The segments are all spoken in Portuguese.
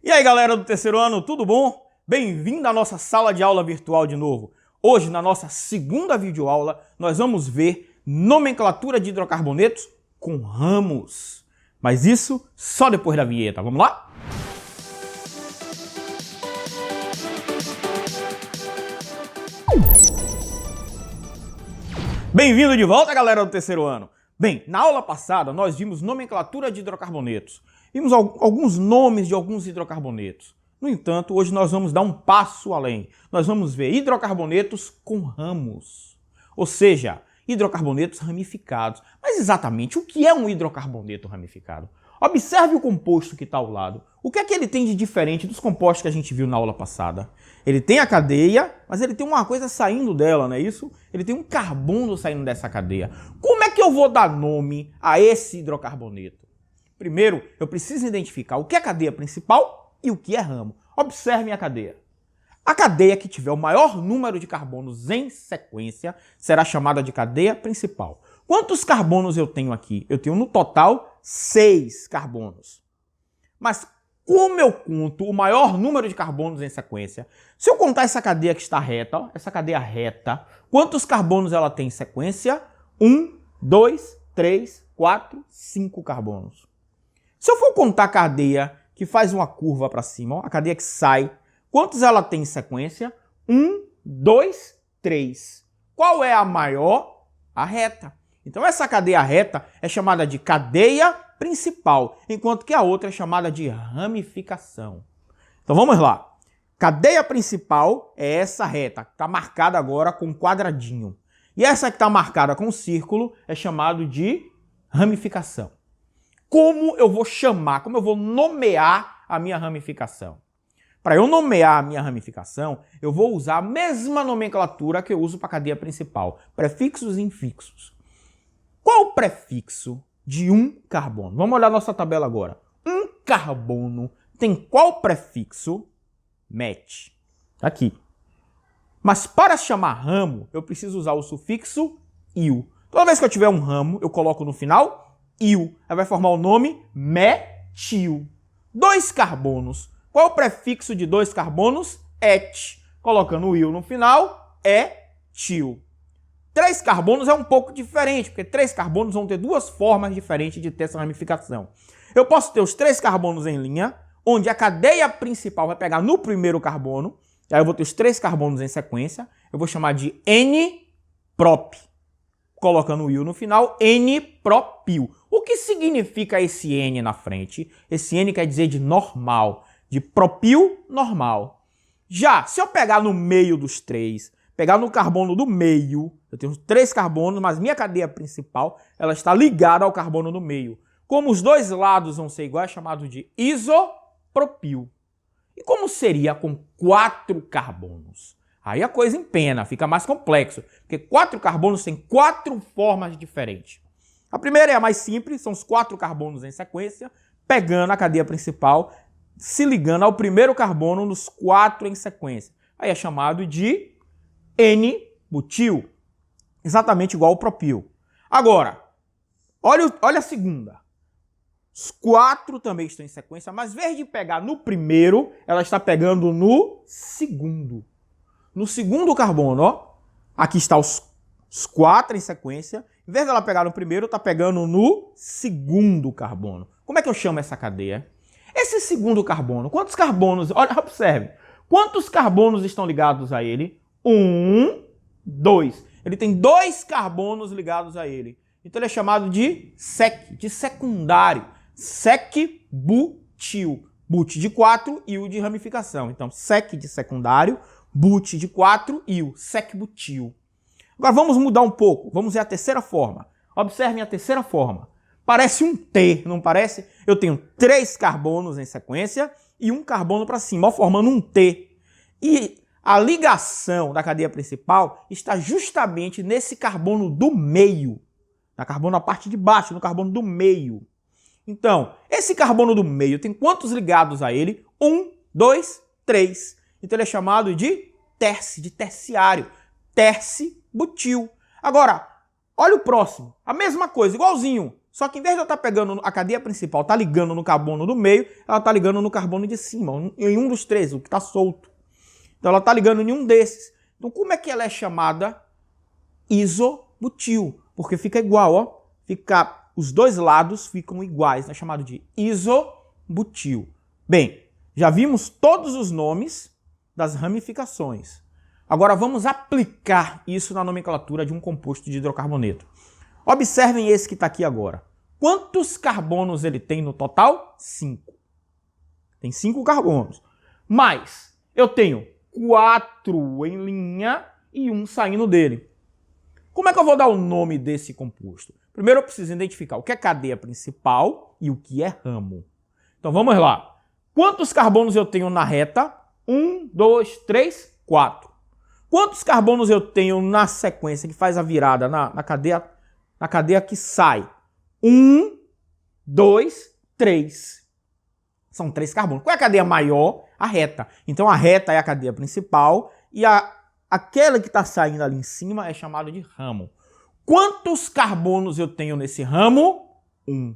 E aí, galera do terceiro ano, tudo bom? Bem-vindo à nossa sala de aula virtual de novo. Hoje, na nossa segunda videoaula, nós vamos ver nomenclatura de hidrocarbonetos com ramos. Mas isso só depois da vinheta. Vamos lá? Bem-vindo de volta, galera do terceiro ano. Bem, na aula passada nós vimos nomenclatura de hidrocarbonetos. Vimos alguns nomes de alguns hidrocarbonetos. No entanto, hoje nós vamos dar um passo além. Nós vamos ver hidrocarbonetos com ramos. Ou seja, hidrocarbonetos ramificados. Mas exatamente o que é um hidrocarboneto ramificado? Observe o composto que está ao lado. O que é que ele tem de diferente dos compostos que a gente viu na aula passada? Ele tem a cadeia, mas ele tem uma coisa saindo dela, não é isso? Ele tem um carbono saindo dessa cadeia. Como é que eu vou dar nome a esse hidrocarboneto? Primeiro, eu preciso identificar o que é cadeia principal e o que é ramo. Observem a cadeia. A cadeia que tiver o maior número de carbonos em sequência será chamada de cadeia principal. Quantos carbonos eu tenho aqui? Eu tenho no total 6 carbonos. Mas como eu conto o maior número de carbonos em sequência? Se eu contar essa cadeia que está reta, ó, essa cadeia reta, quantos carbonos ela tem em sequência? 1, 2, 3, 4, 5 carbonos. Se eu for contar a cadeia que faz uma curva para cima, ó, a cadeia que sai, quantos ela tem em sequência? 1, 2, 3. Qual é a maior? A reta. Então essa cadeia reta é chamada de cadeia principal, enquanto que a outra é chamada de ramificação. Então vamos lá. Cadeia principal é essa reta, que está marcada agora com um quadradinho. E essa que está marcada com um círculo é chamado de ramificação. Como eu vou chamar, como eu vou nomear a minha ramificação? Para eu nomear a minha ramificação, eu vou usar a mesma nomenclatura que eu uso para a cadeia principal, prefixos e infixos. Qual o prefixo de um carbono? Vamos olhar nossa tabela agora. Um carbono tem qual prefixo? Met. Aqui. Mas para chamar ramo, eu preciso usar o sufixo -il. Toda vez que eu tiver um ramo, eu coloco no final -il. Aí vai formar o nome metil. 2 carbonos. Qual é o prefixo de 2 carbonos? Et. Colocando o -il no final, etil. 3 carbonos é um pouco diferente, porque 3 carbonos vão ter 2 formas diferentes de ter essa ramificação. Eu posso ter os 3 carbonos em linha, onde a cadeia principal vai pegar no primeiro carbono, e aí eu vou ter os 3 carbonos em sequência, eu vou chamar de N-prop. Colocando o -il no final, N-propil. O que significa esse N na frente? Esse N quer dizer de normal, de propil normal. Já, se eu pegar no meio dos 3, pegar no carbono do meio, eu tenho 3 carbonos, mas minha cadeia principal ela está ligada ao carbono do meio. Como os dois lados vão ser iguais, é chamado de isopropil. E como seria com 4 carbonos? Aí a coisa empena, fica mais complexo, porque 4 carbonos têm 4 formas diferentes. A primeira é a mais simples, são os 4 carbonos em sequência, pegando a cadeia principal, se ligando ao primeiro carbono nos 4 em sequência. Aí é chamado de N-butil, exatamente igual ao propil. Agora, olha a segunda. Os 4 também estão em sequência, mas em vez de pegar no primeiro, ela está pegando no segundo. No segundo carbono, ó, aqui está os 4 em sequência. Em vez dela pegar no primeiro, está pegando no segundo carbono. Como é que eu chamo essa cadeia? Esse segundo carbono, quantos carbonos? Olha, observe. Quantos carbonos estão ligados a ele? 1, 2. Ele tem 2 carbonos ligados a ele. Então ele é chamado de sec, de secundário. Sec-butil. But de 4 e o de ramificação. Então, sec de secundário, but de 4 e o sec-butil. Agora vamos mudar um pouco. Vamos ver a terceira forma. Observem a terceira forma. Parece um T, não parece? Eu tenho 3 carbonos em sequência e um carbono para cima, formando um T. E a ligação da cadeia principal está justamente nesse carbono do meio. Na carbono na parte de baixo, no carbono do meio. Então, esse carbono do meio tem quantos ligados a ele? 1, 2, 3. Então ele é chamado de terci, de terciário. Terci-butil. Agora, olha o próximo. A mesma coisa, igualzinho. Só que em vez de ela estar pegando a cadeia principal, tá ligando no carbono do meio, ela tá ligando no carbono de cima, em um dos três, o que tá solto. Então ela tá ligando em um desses. Então como é que ela é chamada isobutil? Porque fica igual, ó. Os dois lados ficam iguais, é chamado de isobutil. Bem, já vimos todos os nomes das ramificações. Agora vamos aplicar isso na nomenclatura de um composto de hidrocarboneto. Observem esse que está aqui agora. Quantos carbonos ele tem no total? 5. Tem 5 carbonos. Mas eu tenho 4 em linha e 1 saindo dele. Como é que eu vou dar o nome desse composto? Primeiro eu preciso identificar o que é cadeia principal e o que é ramo. Então vamos lá. Quantos carbonos eu tenho na reta? 1, 2, 3, 4. Quantos carbonos eu tenho na sequência que faz a virada na cadeia que sai? 1, 2, 3. São 3 carbonos. Qual é a cadeia maior? A reta. Então a reta é a cadeia principal e aquela que está saindo ali em cima é chamada de ramo. Quantos carbonos eu tenho nesse ramo? 1.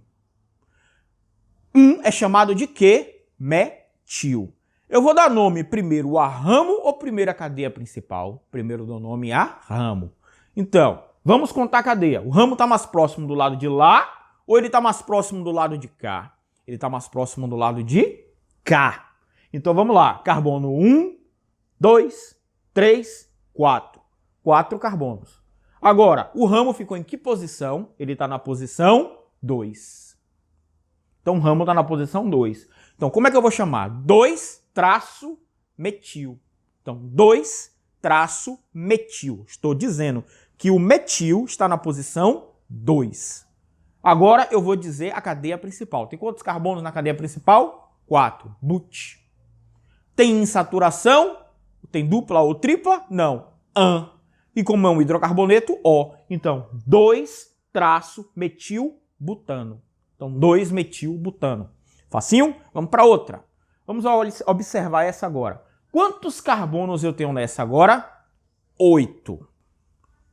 1 é chamado de quê? Metil. Eu vou dar nome primeiro a ramo ou primeiro a cadeia principal? Primeiro dou nome a ramo. Então, vamos contar a cadeia. O ramo está mais próximo do lado de lá ou ele está mais próximo do lado de cá? Ele está mais próximo do lado de cá. Então vamos lá. Carbono 1, 2, 3, 4. 4 carbonos. Agora, o ramo ficou em que posição? Ele está na posição 2. Então o ramo está na posição 2. Então como é que eu vou chamar? 2-metil. Então 2-metil. Estou dizendo que o metil está na posição 2. Agora eu vou dizer a cadeia principal. Tem quantos carbonos na cadeia principal? 4. But. Tem insaturação? Tem dupla ou tripla? Não. An. E como é um hidrocarboneto, O. Então, 2-metilbutano. Então, 2-metilbutano. Facinho? Vamos para outra. Vamos observar essa agora. Quantos carbonos eu tenho nessa agora? 8.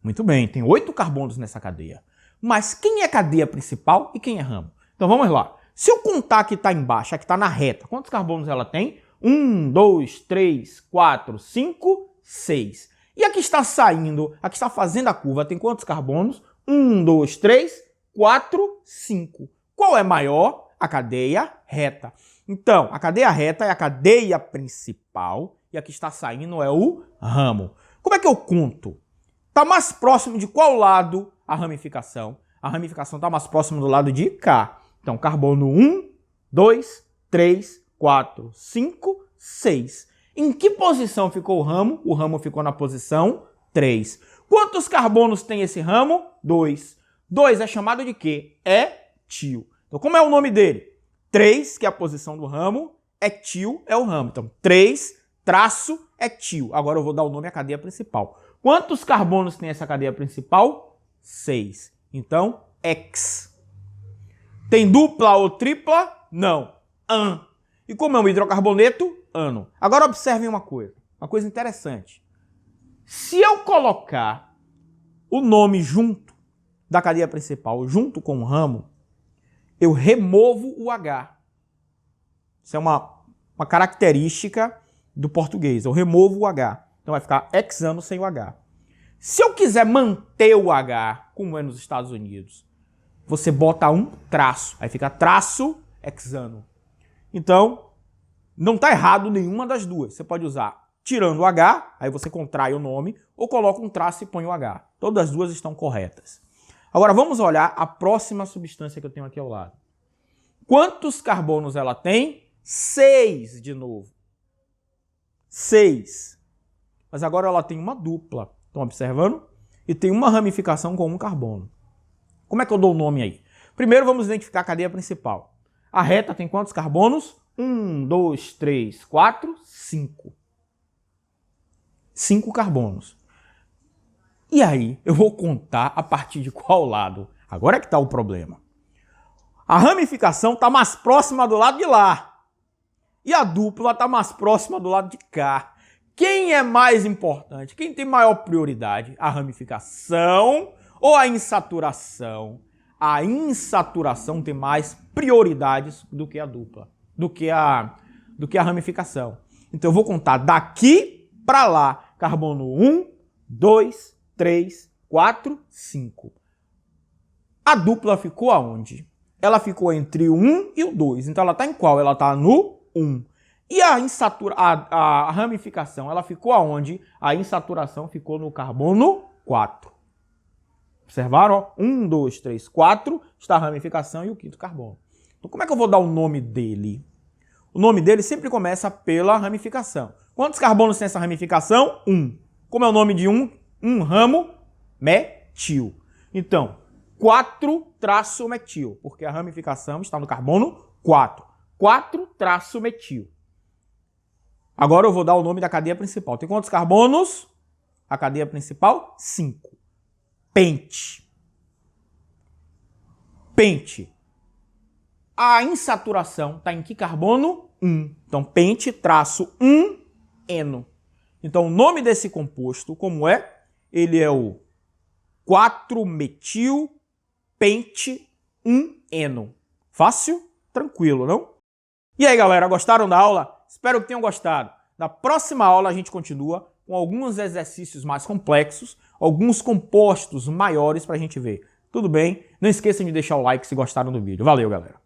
Muito bem, tem 8 carbonos nessa cadeia. Mas quem é cadeia principal e quem é ramo? Então vamos lá. Se eu contar que está embaixo, a que está na reta, quantos carbonos ela tem? 1, 2, 3, 4, 5, 6. E a que está saindo, a que está fazendo a curva, tem quantos carbonos? 1, 2, 3, 4, 5. Qual é maior? A cadeia reta. Então, a cadeia reta é a cadeia principal e a que está saindo é o ramo. Como é que eu conto? Está mais próximo de qual lado a ramificação? A ramificação está mais próximo do lado de cá. Então, carbono 1, 2, 3, 4, 5, 6. Em que posição ficou o ramo? O ramo ficou na posição 3. Quantos carbonos tem esse ramo? 2. 2 é chamado de quê? Etil. Então, como é o nome dele? 3, que é a posição do ramo, etil é o ramo. Então, 3-etil. Agora eu vou dar o nome à cadeia principal. Quantos carbonos tem essa cadeia principal? 6. Então, X. Tem dupla ou tripla? Não. An. E como é um hidrocarboneto? Ano. Agora observem uma coisa interessante. Se eu colocar o nome junto da cadeia principal, junto com o ramo, eu removo o H. Isso é uma característica do português. Eu removo o H. Então vai ficar hexano sem o H. Se eu quiser manter o H, como é nos Estados Unidos, você bota um traço. Aí fica traço hexano. Então, não está errado nenhuma das duas. Você pode usar tirando o H, aí você contrai o nome, ou coloca um traço e põe o H. Todas as duas estão corretas. Agora vamos olhar a próxima substância que eu tenho aqui ao lado. Quantos carbonos ela tem? 6 de novo. 6. Mas agora ela tem uma dupla. Estão observando? E tem uma ramificação com um carbono. Como é que eu dou o nome aí? Primeiro vamos identificar a cadeia principal. A reta tem quantos carbonos? 1, 2, 3, 4, 5. 5 carbonos. E aí, eu vou contar a partir de qual lado? Agora é que está o problema. A ramificação está mais próxima do lado de lá. E a dupla está mais próxima do lado de cá. Quem é mais importante? Quem tem maior prioridade? A ramificação ou a insaturação? a insaturação tem mais prioridades do que a dupla, do que a ramificação. Então eu vou contar daqui para lá. Carbono 1, 2, 3, 4, 5. A dupla ficou aonde? Ela ficou entre o 1 e o 2. Então ela está em qual? Ela está no 1. E a ramificação, ela ficou aonde? A insaturação ficou no carbono 4. Observaram? Ó? 1, 2, 3, 4 está a ramificação e o quinto carbono. Então como é que eu vou dar o nome dele? O nome dele sempre começa pela ramificação. Quantos carbonos tem essa ramificação? 1. Como é o nome de um? Um ramo metil. Então, 4-metil, porque a ramificação está no carbono 4. 4-metil. Agora eu vou dar o nome da cadeia principal. Tem quantos carbonos? A cadeia principal? 5. Pente. Pente. A insaturação está em que carbono? 1. Então, pente-1-eno. Então, o nome desse composto, como é? Ele é o 4-metil-pente-1-eno. Fácil? Tranquilo, não? E aí, galera, gostaram da aula? Espero que tenham gostado. Na próxima aula a gente continua com alguns exercícios mais complexos, alguns compostos maiores para a gente ver. Tudo bem? Não esqueçam de deixar o like se gostaram do vídeo. Valeu, galera!